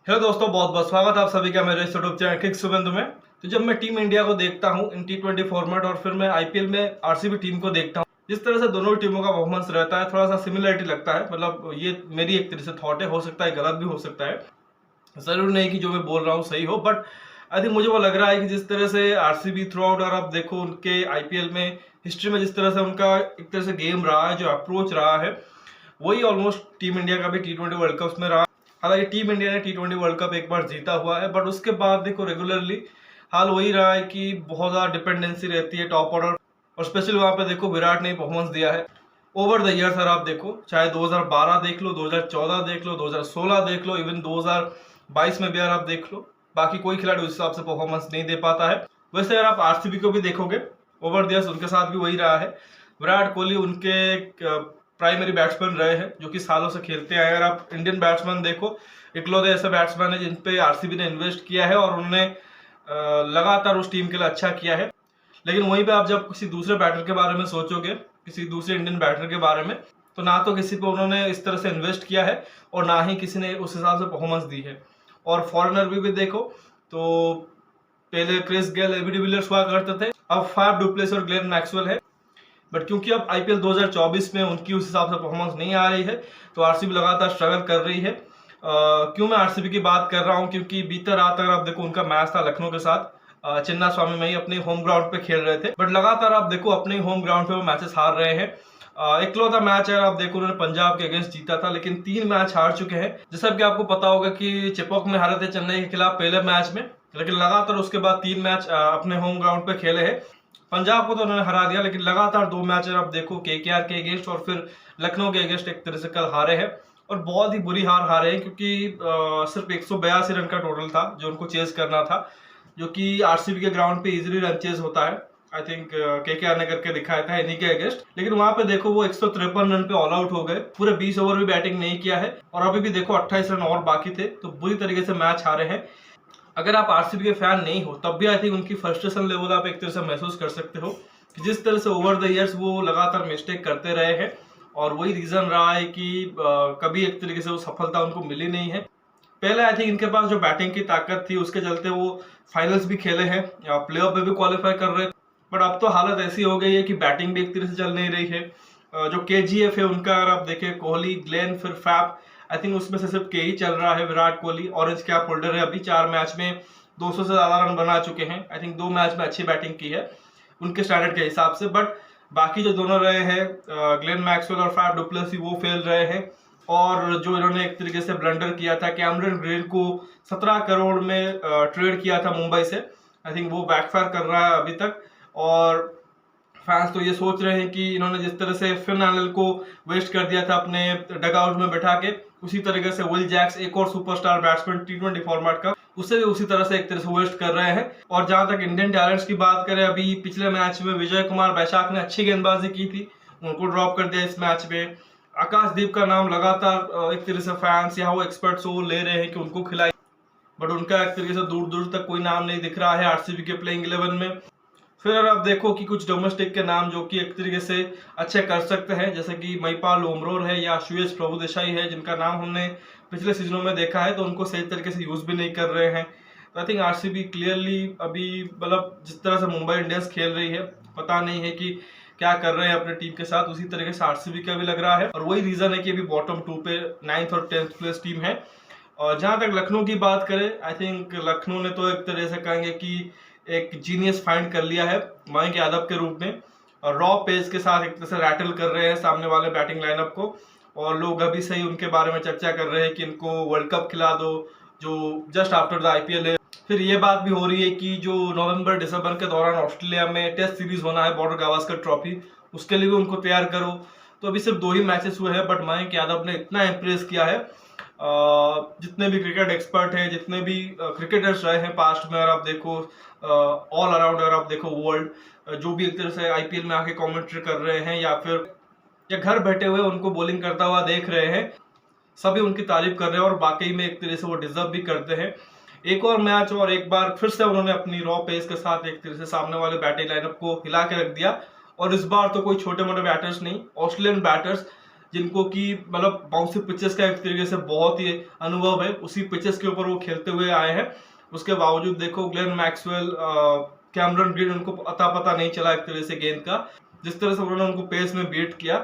Hello दोस्तों, बहुत बहुत स्वागत है आप सभी का मेरे यूट्यूब चैनल किक सुबंधु में। तो जब मैं टीम इंडिया को देखता हूं इन T20 फॉर्मेट और फिर मैं आईपीएल में आरसीबी टीम को देखता हूं, जिस तरह से दोनों टीमों का परफॉर्मेंस रहता है थोड़ा सा सिमिलरिटी लगता है। मतलब ये मेरी एक तरह से थॉट है, हो सकता है गलत भी हो सकता है, जरूर नहीं कि जो मैं बोल रहा हूँ सही हो, बट आई थिंक मुझे वो लग रहा है कि जिस तरह से आरसीबी थ्रू आउट, और आप देखो उनके आईपीएल में हिस्ट्री में जिस तरह से उनका एक तरह से गेम रहा है, जो अप्रोच रहा है, वही ऑलमोस्ट टीम इंडिया का भी T20 वर्ल्ड कप में रहा। हालांकि टीम इंडिया ने T20 वर्ल्ड कप एक बार जीता हुआ है, बट उसके बाद देखो रेगुलरली हाल वही रहा है कि बहुत ज्यादा डिपेंडेंसी रहती है टॉप ऑर्डर, और स्पेशली वहां पे देखो विराट ने परफॉर्मेंस दिया है ओवर द ईयर। सर आप देखो, चाहे 2012 देख लो, 2014 देख लो, 2016 देख लो, इवन 2022 में भी अगर आप देख लो, बाकी कोई खिलाड़ी उस हिसाब से परफॉर्मेंस नहीं दे पाता है। वैसे अगर आप आरसीबी को भी देखोगे ओवर द ईयर्स, उनके साथ भी वही रहा है। विराट कोहली उनके प्राइमरी बैट्समैन रहे हैं जो कि सालों से खेलते आए। अगर आप इंडियन बैट्समैन देखो, इकलौते ऐसे बैट्समैन है जिन पे आरसीबी ने इन्वेस्ट किया है और उन्होंने लगातार उस टीम के लिए अच्छा किया है। लेकिन वहीं पे आप जब किसी दूसरे बैटर के बारे में सोचोगे, किसी दूसरे इंडियन बैटर के बारे में, तो ना तो किसी पे उन्होंने इस तरह से इन्वेस्ट किया है और ना ही किसी ने उस हिसाब से परफॉर्मेंस दी है। और फॉरेनर भी देखो तो पहले क्रिस गेल, एबी डिविलियर्स हुआ करते थे, अब फाफ डु प्लेसिस और ग्लेन मैक्सवेल है। बट क्योंकि अब आईपीएल 2024 में उनकी उस हिसाब से परफॉर्मेंस नहीं आ रही है, तो आरसीबी लगातार स्ट्रगल कर रही है। क्यों मैं आरसीबी की बात कर रहा हूं, क्योंकि बीते रात अगर आप देखो उनका मैच था लखनऊ के साथ, चिन्ना स्वामी में ही अपने होम ग्राउंड पे खेल रहे थे, बट लगातार आप देखो अपने होम ग्राउंड पे वो मैचेस हार रहे हैं। इकलौता मैच अगर आप देखो उन्होंने पंजाब के अगेंस्ट जीता था, लेकिन 3 मैच हार चुके हैं। जैसा कि आपको पता होगा कि चेपॉक में हारे थे चेन्नई के खिलाफ पहले मैच में, लेकिन लगातार उसके बाद 3 मैच अपने होम ग्राउंड पे खेले हैं। पंजाब को तो उन्होंने हरा दिया, लेकिन लगातार 2 मैच आप देखो केकेआर के अगेंस्ट और फिर लखनऊ के अगेंस्ट एक तरह से कल हारे हैं, और बहुत ही बुरी हार हारे हैं, क्योंकि सिर्फ 182 रन का टोटल था जो उनको चेज करना था, जो कि आरसीबी के ग्राउंड पे इजीली रन चेज होता है। आई थिंक केकेआर ने करके दिखाया था इन्हीं के अगेंस्ट, लेकिन वहां पे देखो वो 153 रन पे ऑल आउट हो गए, पूरे 20 ओवर भी बैटिंग नहीं किया है, और अभी भी देखो 28 रन और बाकी थे, तो बुरी तरीके से मैच हारे हैं। अगर आप आरसीबी के फैन नहीं हो तब भी आई थिंक उनकी फ्रस्ट्रेशन लेवल आप एक तरह से महसूस कर सकते हो कि जिस तरह से ओवर द ईयर्स वो लगातार मिस्टेक करते रहे हैं, और वही रीजन रहा है कि कभी एक तरीके से वो सफलता उनको मिली नहीं है। पहले आई थिंक इनके पास जो बैटिंग की ताकत थी उसके चलते वो फाइनल्स भी खेले हैं, प्ले ऑफ में भी क्वालिफाई कर रहे हैं, बट अब तो हालत ऐसी हो गई है कि बैटिंग भी एक तरह से चल नहीं रही है। जो केजीएफ है उनका अगर आप देखें, कोहली, ग्लेन, फिर फैफ, आई थिंक उसमें से सिर्फ के ही चल रहा है। Virat Kohli orange cap holder है, अभी 4 मैच में 200 से ज्यादा रन बना चुके हैं। आई थिंक 2 मैच में अच्छी बैटिंग की है उनके स्टैंडर्ड के हिसाब से, बट बाकी जो दोनों रहे हैं ग्लेन मैक्सवेल और फैफ डु प्लेसिस, वो फेल रहे हैं। और जो इन्होंने एक तरीके से ब्लंडर किया था, कैमरन ग्रीन को 17 करोड़ में ट्रेड किया था मुंबई से, आई थिंक वो बैकफायर कर रहा है अभी तक। और फैंस तो ये सोच रहे हैं कि इन्होंने जिस तरह से फिन एलन को वेस्ट कर दिया था अपने डगआउट में बैठा के, उसी तरीके से विल जैक्स, एक और सुपरस्टार बैट्समैन T20 फॉर्मेट का, उसे भी उसी तरह से एक तरह से वेस्ट कर रहे हैं। और जहां तक इंडियन टैलेंट्स की बात करें, अभी पिछले मैच में विजय कुमार बैशाख ने अच्छी गेंदबाजी की थी, उनको ड्रॉप कर दिया इस मैच में। आकाशदीप का नाम लगातार एक तरह से फैंस या वो एक्सपर्ट्स वो ले रहे हैं कि उनको खिलाए, बट उनका एक तरीके से दूर दूर तक कोई नाम नहीं दिख रहा है आरसीबी के प्लेइंग 11 में। फिर अगर आप देखो कि कुछ डोमेस्टिक के नाम जो कि एक तरीके से अच्छे कर सकते हैं, जैसे कि महिपाल लोमरोर है या सुयश प्रभुदेसाई है, जिनका नाम हमने पिछले सीजनों में देखा है, तो उनको सही तरीके से यूज भी नहीं कर रहे हैं। तो आई थिंक आरसीबी क्लियरली अभी, मतलब जिस तरह से मुंबई इंडियंस खेल रही है, पता नहीं है कि क्या कर रहे हैं अपने टीम के साथ, उसी तरीके से आरसीबी का भी लग रहा है, और वही रीजन है कि अभी बॉटम 2 पे 9th और 10th प्लेस टीम है। और जहां तक लखनऊ की बात करें, आई थिंक लखनऊ ने तो एक तरह से कहेंगे कि एक जीनियस फाइंड कर लिया है मयंक यादव के रूप में, और रॉ पेस के साथ एक तरह से रैटल कर रहे हैं सामने वाले बैटिंग लाइनअप को। और लोग अभी से ही उनके बारे में चर्चा कर रहे हैं कि इनको वर्ल्ड कप खिला दो जो जस्ट आफ्टर द आईपीएल है। फिर ये बात भी हो रही है कि जो नवंबर दिसंबर के दौरान ऑस्ट्रेलिया में टेस्ट सीरीज होना है, बॉर्डर गावस्कर ट्रॉफी, उसके लिए भी उनको तैयार करो। तो अभी सिर्फ 2 ही मैचेस हुए हैं, बट मयंक यादव ने इतना इम्प्रेस किया है। जितने भी क्रिकेट एक्सपर्ट हैं, जितने भी क्रिकेटर्स रहे हैं पास्ट में, अगर आप देखो ऑल अराउंड, अगर आप देखो वर्ल्ड, जो भी एक तरह से आईपीएल में आके कमेंट्री कर रहे हैं या फिर या घर बैठे हुए उनको बॉलिंग करता हुआ देख रहे हैं, सभी उनकी तारीफ कर रहे हैं, और वाकई में एक तरह से वो डिजर्व भी करते हैं। एक और मैच और एक बार फिर से उन्होंने अपनी रॉ पेस के साथ एक तरह से सामने वाले बैटिंग लाइनअप को हिला के रख दिया, और इस बार तो कोई छोटे मोटे बैटर्स नहीं, ऑस्ट्रेलियन बैटर्स जिनको कि मतलब बाउंसी पिचेस का एक तरीके से बहुत ही अनुभव है, उसी पिचेस के ऊपर वो खेलते हुए आए हैं। उसके बावजूद देखो ग्लेन मैक्सवेल, कैमरन ग्रीन, उनको अता पता नहीं चला एक तरह से गेंद का, जिस तरह से उन्होंने उनको पेस में बीट किया।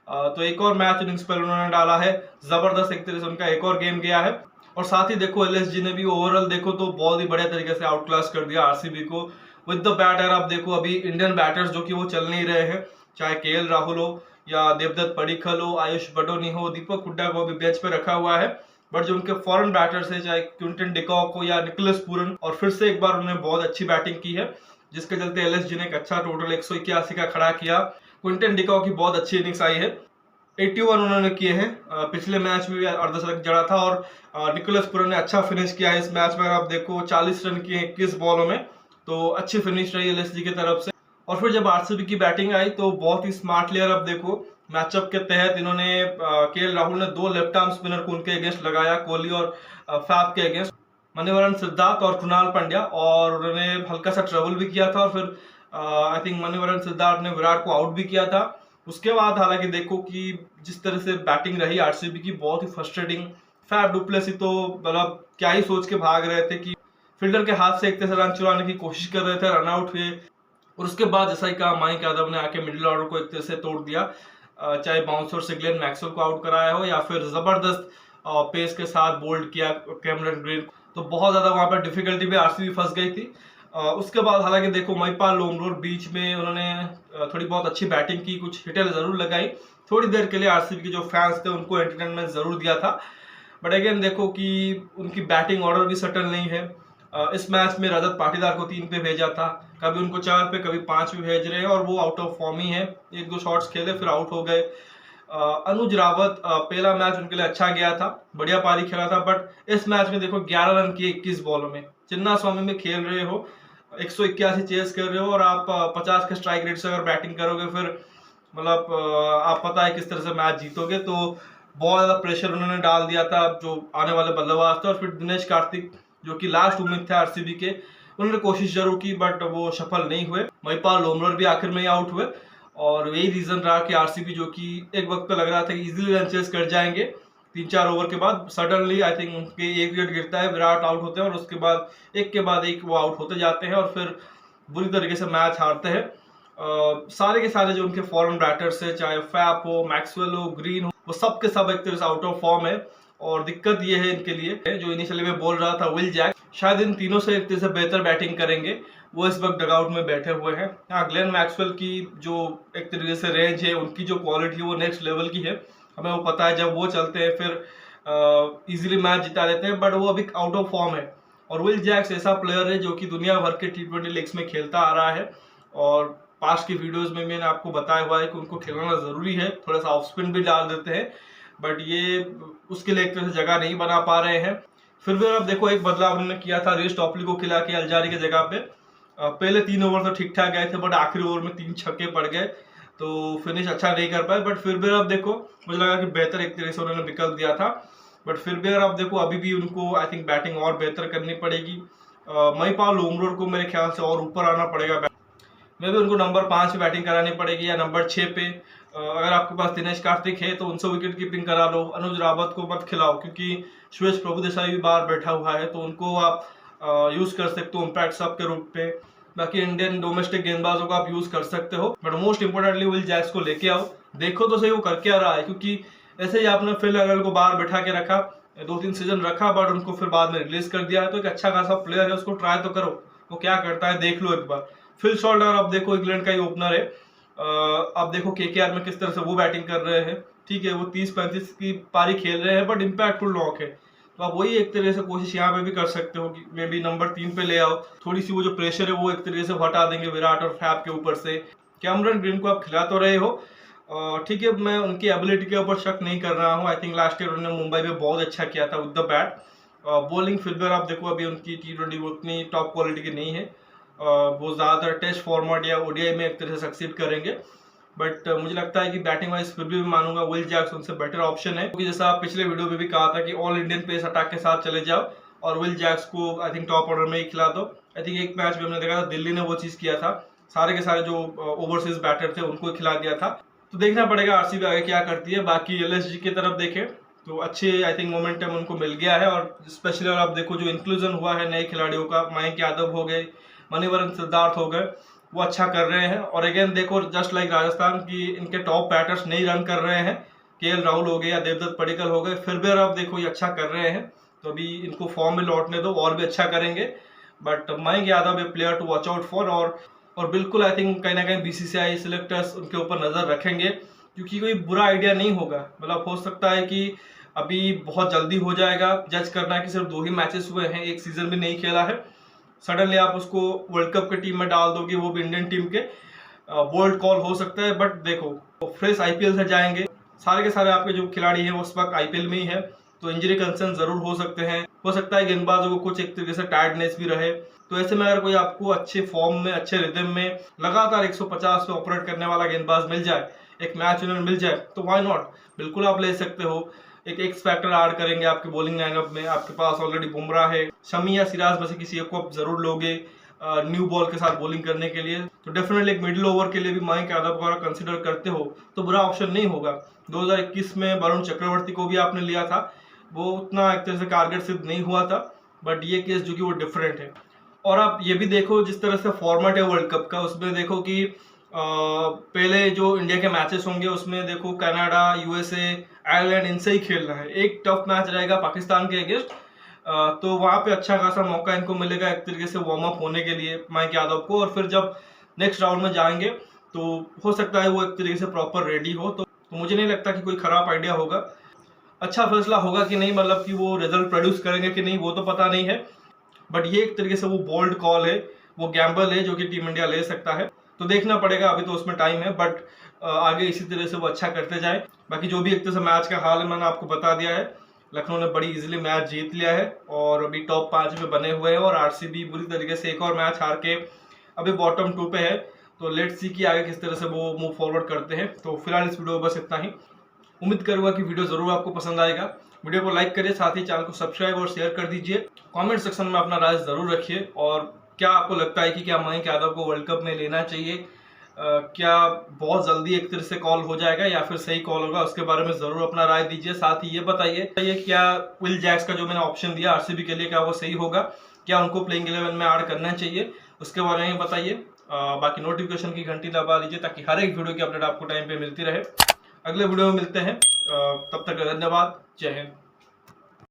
तो एक और मैच इनिंग्स पर उन्होंने डाला है, जबरदस्त एक तरह से उनका एक और गेम गया है। और साथ ही देखो एलएसजी ने भी ओवरऑल देखो तो बहुत ही बढ़िया तरीके से आउट क्लास कर दिया आरसीबी को विद द बैटर। आप देखो अभी इंडियन बैटर्स जो कि वो चल नहीं रहे हैं, चाहे केएल राहुल हो या देवदत्त पडिक्कल हो, आयुष बडोनी हो, दीपक हुड्डा को भी बेंच पे रखा हुआ है, बट जो उनके फॉरेन बैटर्स है, चाहे क्विंटन डिकॉक हो या निकोलस पूरन, और फिर से एक बार उन्होंने बहुत अच्छी बैटिंग की है, जिसके चलते एलएसजी ने एक अच्छा टोटल 181 का खड़ा किया। क्विंटन डिकॉक की बहुत अच्छी इनिंग्स आई है, 81 उन्होंने किए हैं। पिछले मैच में भी अर्धशतक जड़ा था, और निकोलस पूरन ने अच्छा फिनिश किया है इस मैच में। आप देखो 40 रन किए 21 बॉलों में, तो अच्छी फिनिश रही एलएसजी की तरफ से। और फिर जब आरसीबी की बैटिंग आई तो बहुत ही स्मार्ट प्लेयर, अब देखो मैचअप के तहत इन्होंने केएल राहुल ने 2 लेफ्ट आर्म स्पिनर को उनके अगेंस्ट लगाया, कोहली और फैफ के अगेंस्ट, मणिवरन सिद्धार्थ और कृणाल पांड्या, और उन्होंने हल्का सा ट्रबल भी किया था, और फिर आई थिंक मणिवरन सिद्धार्थ ने विराट को आउट भी किया था। उसके बाद हालांकि देखो कि जिस तरह से बैटिंग रही आरसीबी की, बहुत ही फ्रस्ट्रेटिंग। फैफ डु प्लेसी तो मतलब क्या ही सोच के भाग रहे थे कि फील्डर के हाथ से एक तरह से रन चुराने की कोशिश कर रहे थे, रन आउट हुए। और उसके बाद जैसा ही कहा, माइक यादव ने आके मिडिल ऑर्डर को एक तरह से तोड़ दिया, चाहे बाउंसर से ग्लेन मैक्सवेल को आउट कराया हो या फिर जबरदस्त पेस के साथ बोल्ड किया कैमरन ग्रीन। तो बहुत ज्यादा वहां पर डिफिकल्टी भी आरसीबी फंस गई थी। उसके बाद हालांकि देखो महिपाल लोमरोर बीच में उन्होंने थोड़ी बहुत अच्छी बैटिंग की, कुछ हिटर जरूर लगाई, थोड़ी देर के लिए आरसीबी के जो फैंस थे उनको एंटरटेनमेंट जरूर दिया था। बट अगेन देखो कि उनकी बैटिंग ऑर्डर भी सटल नहीं है। इस मैच में रजत पाटीदार को 3 पे भेजा था, कभी उनको 4 पे कभी 5 पे भेज रहे हैं, और वो आउट ऑफ फॉर्म ही है। 1-2 शॉट्स खेले फिर आउट हो गए। अनुज रावत, पहला मैच उनके लिए अच्छा गया था, बढ़िया पारी खेला था, बट इस मैच में देखो 11 रन किए 21 बॉलों में। चिन्ना स्वामी में खेल रहे हो, 181 चेस कर रहे हो, और आप 50 के स्ट्राइक रेट से अगर बैटिंग करोगे, फिर मतलब आप पता है किस तरह से मैच जीतोगे। तो बहुत ज्यादा प्रेशर उन्होंने डाल दिया था जो आने वाले बल्लेबाज थे। और फिर दिनेश कार्तिक जो कि लास्ट उम्मीद थे आरसीबी के, उन्होंने कोशिश जरूर की बट वो सफल नहीं हुए। महिपाल लोमरोर भी आखिर में ही आउट हुए, और यही रीजन रहा कि आरसीबी जो कि एक वक्त पे लग रहा था कि इजीली रन चेस कर जाएंगे, 3-4 ओवर के बाद सडनली आई थिंक उनके 1 विकेट गिरता है, विराट आउट होते हैं, और उसके बाद एक के बाद एक वो आउट होते जाते हैं, और फिर बुरी तरीके से मैच हारते हैं। सारे के सारे जो उनके फॉरेन बैटर्स है, चाहे फैप हो, मैक्सवेल हो, ग्रीन हो, वो सब के सब एक तरह से आउट ऑफ फॉर्म है। और दिक्कत ये है इनके लिए, जो इनिशियली मैं बोल रहा था, विल जैक शायद इन तीनों से एक तरह से बेहतर बैटिंग करेंगे, वो इस वक्त डगआउट में बैठे हुए हैं। हाँ, ग्लेन मैक्सवेल की जो एक तरीके से रेंज है, उनकी जो क्वालिटी है वो नेक्स्ट लेवल की है, हमें वो पता है। जब वो चलते हैं फिर इजीली मैच जिता देते हैं, बट वो अभी आउट ऑफ फॉर्म है। और विल जैक्स ऐसा प्लेयर है जो कि दुनिया भर के T20 लीग्स में खेलता आ रहा है, और पास्ट की वीडियोस में मैंने आपको बताया हुआ है कि उनको खिलाना जरूरी है, थोड़ा सा ऑफ स्पिन भी डाल देते हैं, बट ये उसके लिए एक तरह से जगह नहीं बना पा रहे हैं। फिर भी अब देखो एक बदलाव उन्होंने किया था, रिस टॉपली को खिला के अलजारी की जगह पे। पहले 3 ओवर तो ठीक ठाक गए थे, बट आखिरी ओवर में 3 छक्के पड़ गए, तो फिनिश अच्छा नहीं कर पाए। बट फिर भी अब देखो मुझे लगा कि बेहतर एक तरह से उन्होंने विकल्प दिया था, बट फिर भी अगर आप देखो अभी भी उनको आई थिंक बैटिंग और बेहतर करनी पड़ेगी। महिपाल लोमरोर को मेरे ख्याल से और ऊपर आना पड़ेगा, मे भी उनको नंबर 5 पे बैटिंग करानी पड़ेगी या नंबर 6 पे। अगर आपके पास दिनेश कार्तिक है तो उनसे विकेट कीपिंग करा लो, अनुज रावत को मत खिलाओ, क्योंकि सुरेश प्रभुदेसाई भी बाहर बैठा हुआ है, तो उनको आप यूज कर सकते हो इम्पैक्ट सब के रूप पे। बाकी इंडियन डोमेस्टिक गेंदबाजों को आप यूज कर सकते हो, but most importantly Will Jacks को लेके आओ, देखो तो सही वो कर क्या रहा है। क्योंकि ऐसे ही आपने फिल अगल को बाहर बैठा के रखा, 2-3 सीजन रखा, बट उनको फिर बाद में रिलीज कर दिया है। तो एक अच्छा खासा प्लेयर है, उसको ट्राई तो करो, वो क्या करता है देख लो एक बार। फिल शॉल्डर अब देखो इंग्लैंड का ही ओपनर है, अब देखो केकेआर में किस तरह से वो बैटिंग कर रहे हैं। ठीक है, वो 30-35 की पारी खेल रहे हैं, बट इम्पैक्टफुल नॉक है, तो आप वही एक तरीके से कोशिश यहाँ पे भी कर सकते हो कि मे बी नंबर 3 पे ले आओ, थोड़ी सी वो जो प्रेशर है वो एक तरीके से हटा देंगे विराट और फैफ के ऊपर से। कैमरन ग्रीन को आप खिला तो रहे हो, ठीक है, मैं उनकी एबिलिटी के ऊपर शक नहीं कर रहा हूँ। आई थिंक लास्ट ईयर उन्होंने मुंबई में बहुत अच्छा किया था विद द बैट। बॉलिंग फिर भी आप देखो अभी उनकी T20 उतनी टॉप क्वालिटी की नहीं है, वो ज़्यादातर टेस्ट फॉर्मेट या ओडीआई में एक तरह से सक्सीड करेंगे। बट मुझे लगता है कि बैटिंग वाइज फिर भी मानूंगा विल जैक्स उनसे बेटर ऑप्शन है, क्योंकि जैसा आप पिछले वीडियो में भी कहा था कि ऑल इंडियन पेस अटैक के साथ चले जाओ और विल जैक्स को आई थिंक टॉप ऑर्डर में ही खिला दो। आई थिंक एक मैच में हमने देखा था दिल्ली ने वो चीज़ किया था, सारे के सारे जो ओवरसीज बैटर थे उनको खिला दिया था। तो देखना पड़ेगा आरसीबी आगे क्या करती है। बाकी एलएसजी की तरफ देखें तो अच्छे आई थिंक मोमेंटम उनको मिल गया है, और स्पेशली अगर आप देखो जो इंक्लूजन हुआ है नए खिलाड़ियों का, मयंक यादव हो गए, मणिवरन सिद्धार्थ हो गए, वो अच्छा कर रहे हैं। और अगेन देखो जस्ट लाइक राजस्थान की इनके टॉप बैटर्स नहीं रन कर रहे हैं, केएल राहुल हो गए या देवदत्त पडिक्कल हो गए, फिर भी अगर आप देखो ये अच्छा कर रहे हैं। तो अभी इनको फॉर्म में लौटने दो और भी अच्छा करेंगे। But Mayank Yadav a player to watch out for. और बिल्कुल आई थिंक कहीं ना कहीं बीसीसीआई सिलेक्टर्स उनके ऊपर नजर रखेंगे, क्योंकि कोई बुरा आइडिया नहीं होगा। मतलब हो सकता है कि अभी बहुत जल्दी हो जाएगा जज करना कि सिर्फ 2 ही मैचेस हुए हैं, एक सीजन भी नहीं खेला है, सडनली आप उसको वर्ल्ड कप की टीम में डाल दोगे, वो भी इंडियन टीम के। बोल्ड कॉल हो सकता है। बट देखो फ्रेश आईपीएल से जाएंगे, सारे के सारे आपके जो खिलाड़ी हैं वो उस वक्त आईपीएल में ही है, तो इंजरी कंसर्न जरूर हो सकते हैं। हो सकता है गेंदबाजों को कुछ एक तरीके से टायर्डनेस भी रहे। तो ऐसे में अगर कोई आपको अच्छे फॉर्म में, अच्छे रिदम में लगातार 150 पे ऑपरेट करने वाला गेंदबाज मिल जाए, एक मैच विनर मिल जाए, तो व्हाई नॉट, बिल्कुल आप ले सकते हो। एक एक्स फैक्टर ऐड करेंगे आपके बॉलिंग लाइनअप में। आपके पास ऑलरेडी बुमराह है, शमी या सिराज में से किसी एक को आप जरूर लोगे न्यू बॉल के साथ बॉलिंग करने के लिए। तो डेफिनेटली एक मिडिल ओवर के लिए भी मयंक यादव को अगर कंसिडर करते हो तो बुरा ऑप्शन नहीं होगा। 2021 में वरुण चक्रवर्ती को भी आपने लिया था, वो उतना एक तरह से कारगर सिद्ध नहीं हुआ था। बट ये केस जो कि वो डिफरेंट है। और आप ये भी देखो जिस तरह से फॉर्मेट है वर्ल्ड कप का, उसमें देखो कि पहले जो इंडिया के मैचेस होंगे उसमें देखो कनाडा, यूएसए, आयरलैंड इनसे ही खेलना है। एक टफ मैच रहेगा पाकिस्तान के अगेंस्ट, तो वहां पे अच्छा खासा मौका इनको मिलेगा एक तरीके से वार्म अप होने के लिए मयंक यादव को। और फिर जब नेक्स्ट राउंड में जाएंगे तो हो सकता है वो एक तरीके से प्रॉपर रेडी हो। तो मुझे नहीं लगता कि कोई खराब आइडिया होगा। अच्छा फैसला होगा कि नहीं, मतलब कि वो रिजल्ट प्रोड्यूस करेंगे कि नहीं, वो तो पता नहीं है। बट ये एक तरीके से वो बोल्ड कॉल है, वो गैम्बल है जो कि टीम इंडिया ले सकता है। तो देखना पड़ेगा, अभी तो उसमें टाइम है। बट आगे इसी तरह से वो अच्छा करते जाए। बाकी जो भी एक तरह से मैच का हाल है मैंने आपको बता दिया है। लखनऊ ने बड़ी इजीली मैच जीत लिया है और अभी टॉप 5 में बने हुए हैं, और आरसीबी बुरी तरीके से एक और मैच हार के अभी बॉटम 2 पे है। तो लेट्स सी कि आगे किस तरह से वो मूव फॉरवर्ड करते हैं। तो फिलहाल इस वीडियो में बस इतना ही। उम्मीद करूंगा कि वीडियो जरूर आपको पसंद आएगा। वीडियो को लाइक करिए, साथ ही चैनल को सब्सक्राइब और शेयर कर दीजिए। कमेंट सेक्शन में अपना राय जरूर रखिए। और क्या आपको लगता है कि क्या मयंक यादव को वर्ल्ड कप में लेना चाहिए? क्या बहुत जल्दी एक तरह से कॉल हो जाएगा या फिर सही कॉल होगा? उसके बारे में जरूर अपना राय दीजिए। साथ ही ये बताइए क्या विल जैक्स का जो मैंने ऑप्शन दिया आरसीबी के लिए, क्या वो सही होगा? क्या उनको प्लेइंग 11 में ऐड करना चाहिए? उसके बारे में बताइए। बाकी नोटिफिकेशन की घंटी दबा दीजिए ताकि हर एक वीडियो की अपडेट आपको टाइम पे मिलती रहे। अगले वीडियो में मिलते हैं, तब तक धन्यवाद। जय हिंद।